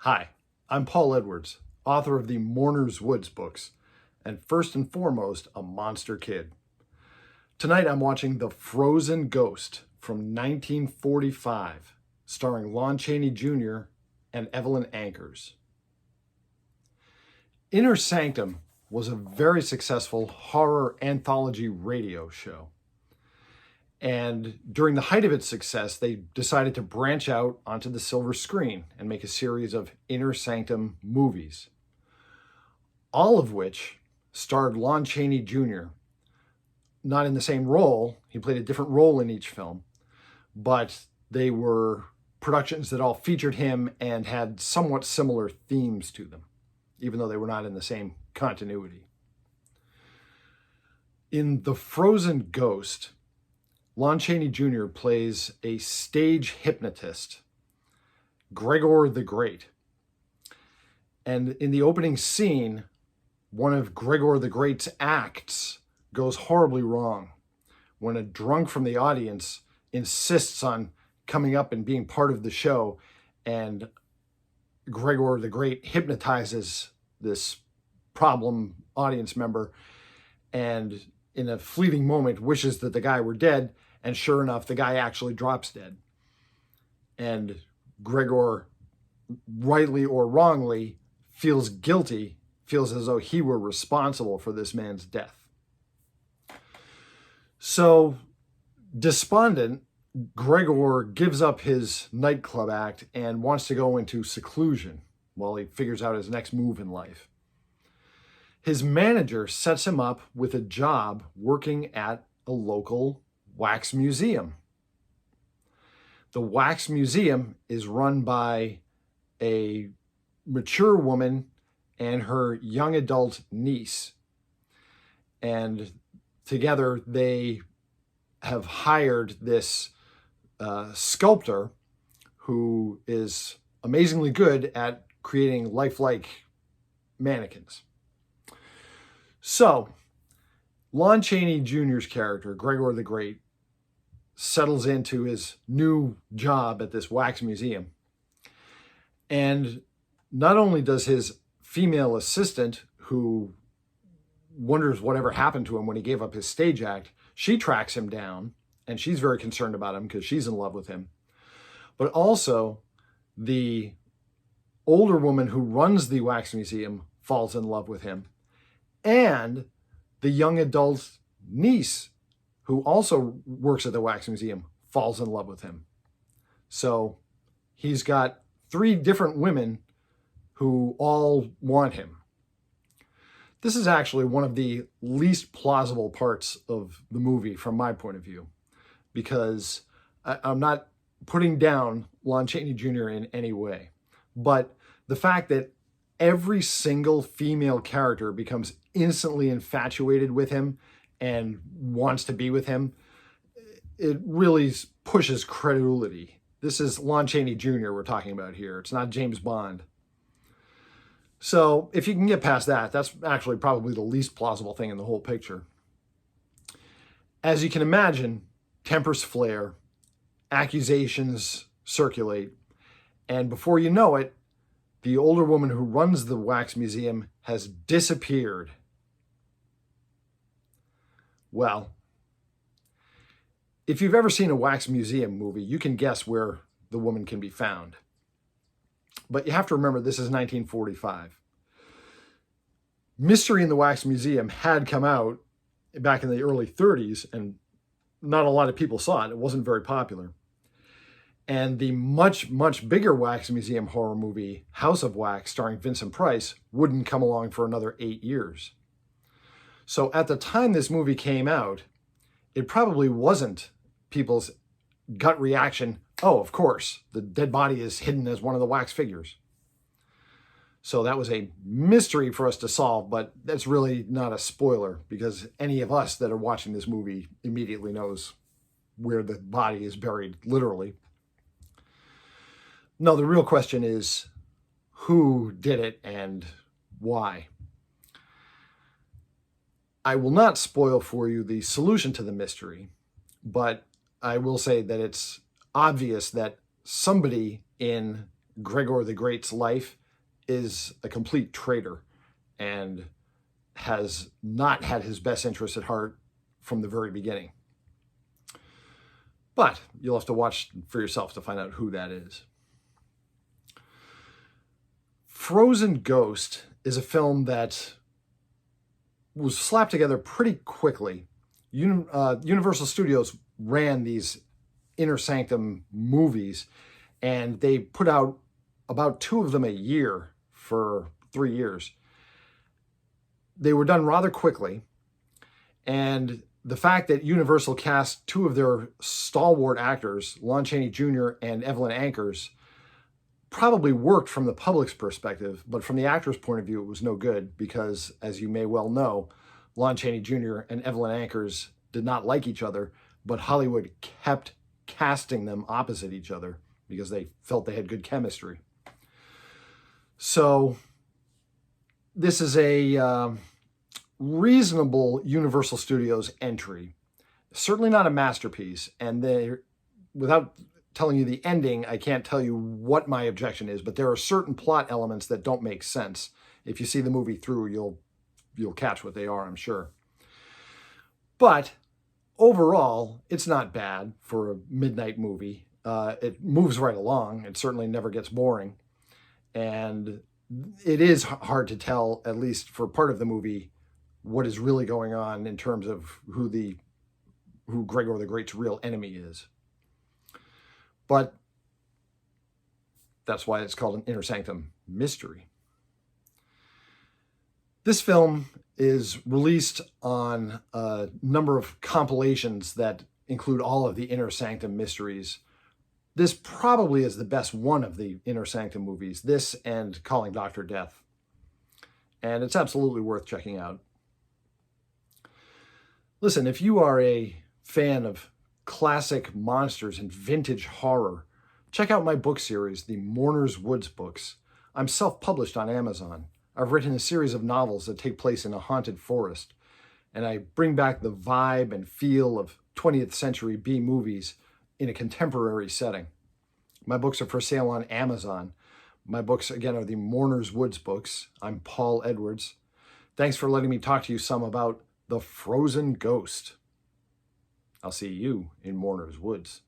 Hi, I'm Paul Edwards, author of the Mourner's Woods books, and first and foremost, a monster kid. Tonight I'm watching The Frozen Ghost from 1945, starring Lon Chaney Jr. and Evelyn Ankers. Inner Sanctum was a very successful horror anthology radio show. And during the height of its success, they decided to branch out onto the silver screen and make a series of Inner Sanctum movies, all of which starred Lon Chaney Jr., not in the same role. He played a different role in each film, but they were productions that all featured him and had somewhat similar themes to them, even though they were not in the same continuity. In The Frozen Ghost, Lon Chaney Jr. plays a stage hypnotist, Gregor the Great. And in the opening scene, one of Gregor the Great's acts goes horribly wrong when a drunk from the audience insists on coming up and being part of the show, and Gregor the Great hypnotizes this problem audience member and in a fleeting moment wishes that the guy were dead, and sure enough, the guy actually drops dead. And Gregor, rightly or wrongly, feels guilty, feels as though he were responsible for this man's death. So, despondent, Gregor gives up his nightclub act and wants to go into seclusion while he figures out his next move in life. His manager sets him up with a job working at a local wax museum. The wax museum is run by a mature woman and her young adult niece. And together they have hired this sculptor who is amazingly good at creating lifelike mannequins. So, Lon Chaney Jr.'s character, Gregor the Great, settles into his new job at this wax museum. And not only does his female assistant, who wonders whatever happened to him when he gave up his stage act, she tracks him down, and she's very concerned about him because she's in love with him. But also, the older woman who runs the wax museum falls in love with him. And the young adult niece, who also works at the wax museum, falls in love with him. So he's got 3 different women who all want him. This is actually one of the least plausible parts of the movie from my point of view, because I'm not putting down Lon Chaney Jr. in any way, but the fact that every single female character becomes instantly infatuated with him and wants to be with him, it really pushes credulity. This is Lon Chaney Jr. we're talking about here. It's not James Bond. So if you can get past that, that's actually probably the least plausible thing in the whole picture. As you can imagine, tempers flare, accusations circulate, and before you know it, the older woman who runs the wax museum has disappeared. Well, if you've ever seen a wax museum movie, you can guess where the woman can be found. But you have to remember, this is 1945. Mystery in the Wax Museum had come out back in the early 30s, and not a lot of people saw it. It wasn't very popular. And the much, much bigger wax museum horror movie, House of Wax, starring Vincent Price, wouldn't come along for another 8 years. So at the time this movie came out, it probably wasn't people's gut reaction, oh, of course, the dead body is hidden as one of the wax figures. So that was a mystery for us to solve, but that's really not a spoiler, because any of us that are watching this movie immediately knows where the body is buried, literally. No, the real question is, who did it and why? I will not spoil for you the solution to the mystery, but I will say that it's obvious that somebody in Gregor the Great's life is a complete traitor and has not had his best interests at heart from the very beginning. But you'll have to watch for yourself to find out who that is. Frozen Ghost is a film that was slapped together pretty quickly. Universal Studios ran these Inner Sanctum movies, and they put out about 2 of them a year for 3 years. They were done rather quickly, and the fact that Universal cast 2 of their stalwart actors, Lon Chaney Jr. and Evelyn Ankers, probably worked from the public's perspective, but from the actor's point of view, it was no good because, as you may well know, Lon Chaney Jr. and Evelyn Ankers did not like each other, but Hollywood kept casting them opposite each other because they felt they had good chemistry. So this is a reasonable Universal Studios entry. Certainly not a masterpiece, and without telling you the ending, I can't tell you what my objection is, but there are certain plot elements that don't make sense. If you see the movie through, you'll catch what they are, I'm sure. But overall, it's not bad for a midnight movie. It moves right along. It certainly never gets boring. And it is hard to tell, at least for part of the movie, what is really going on in terms of who Gregor the Great's real enemy is. But that's why it's called an Inner Sanctum mystery. This film is released on a number of compilations that include all of the Inner Sanctum mysteries. This probably is the best one of the Inner Sanctum movies, this and Calling Dr. Death. And it's absolutely worth checking out. Listen, if you are a fan of classic monsters and vintage horror, check out my book series, the Mourner's Woods books. I'm self-published on Amazon. I've written a series of novels that take place in a haunted forest, and I bring back the vibe and feel of 20th century B movies in a contemporary setting. My books are for sale on Amazon. My books, again, are the Mourner's Woods books. I'm Paul Edwards. Thanks for letting me talk to you some about The Frozen Ghost. I'll see you in Mourner's Woods.